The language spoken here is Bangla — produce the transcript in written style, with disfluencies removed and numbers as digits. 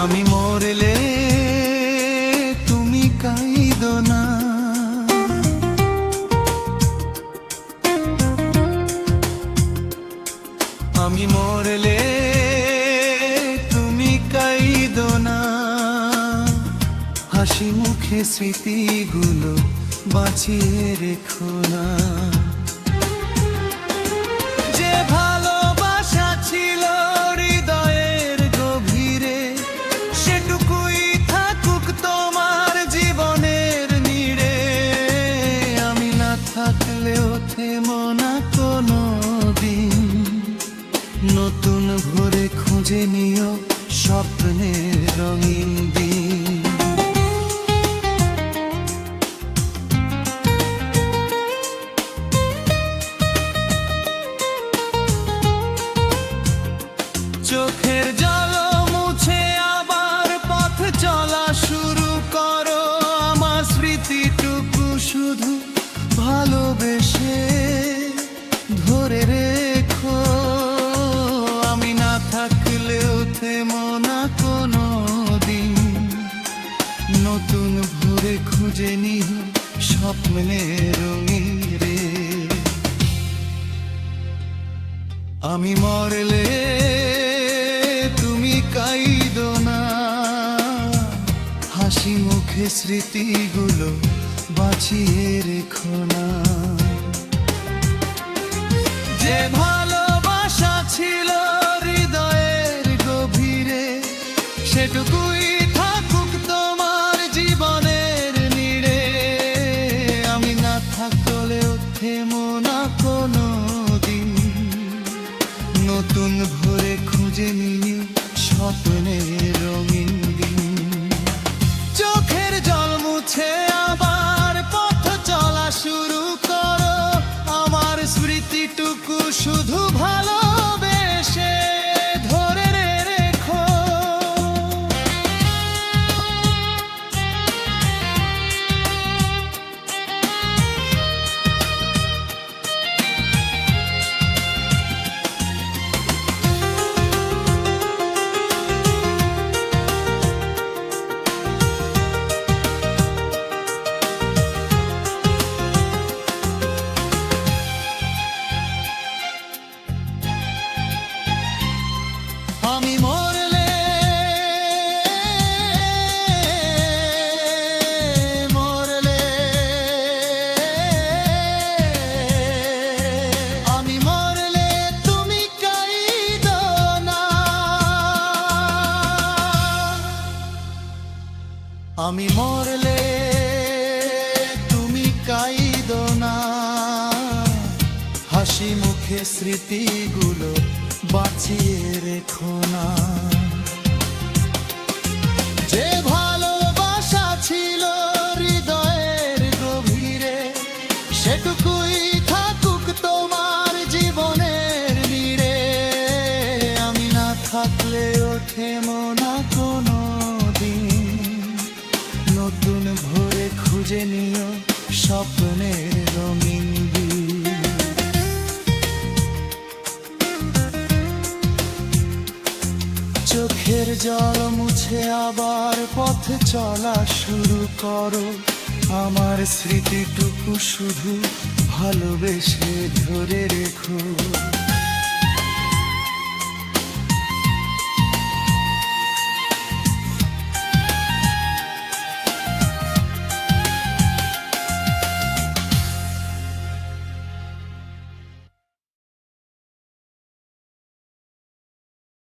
আমি মরলে তুমি কাঁদো না, আমি মরলে তুমি কাঁদো না। হাসি মুখে স্মৃতিগুলো বাঁচিয়ে রেখো না। যে ভালোবাসা ছিল হৃদয়ের গভীরে, সেটুকুই থাকুক তোমার জীবনের নীড়ে। আমি না থাকলেও থেমো না কোনো দিন, নতুন ভোরে খুঁজে নিও স্বপ্নের রঙিন দিন। চোখের জল মুছে আবার পথ চলা শুরু করো, আমার স্মৃতিটুকু শুধু ভালোবেসে ধরে রেখো। আমি না থাকলেও থেমো না কোনো দিন, নতুন ভোরে খুঁজে নিও স্বপ্নের রঙিন রে। আমি মরলে তুমি কাঁদো না, হাসি মুখে স্মৃতিগুলো বাঁচিয়ে রেখো না। যে ভালোবাসা ছিল হৃদয়ের গভীরে, সেটুকুই থাকুক তোমার জীবনের নীড়ে। আমি না থাকলেও থেমো না কোনো দিন, নতুন ভোরে খুঁজে নিও স্বপ্নের রঙিন দিন। চোখের জল মুছে আবার পথ চলা শুরু করো, আমার স্মৃতিটুকু শুধু ভালোবেসে ধরে রেখো। আমি মরলে আমি মরলে তুমি কাঁদো না, আমি মরলে তুমি কাঁদো না। হাসি মুখে স্মৃতিগুলো বাঁচিয়ে রেখো না। যে ভালোবাসা ছিল হৃদয়ের গভীরে, সেটুকুই থাকুক তোমার জীবনের নীড়ে। আমি না থাকলেও থেমো না কোনো দিন, নতুন ভোরে খুঁজে নিও স্বপ্নের রঙিন দিন। চোখের জল মুছে আবার পথ চলা শুরু করো, আমার স্মৃতিটুকু শুধু ভালোবেসে ধরে রেখো।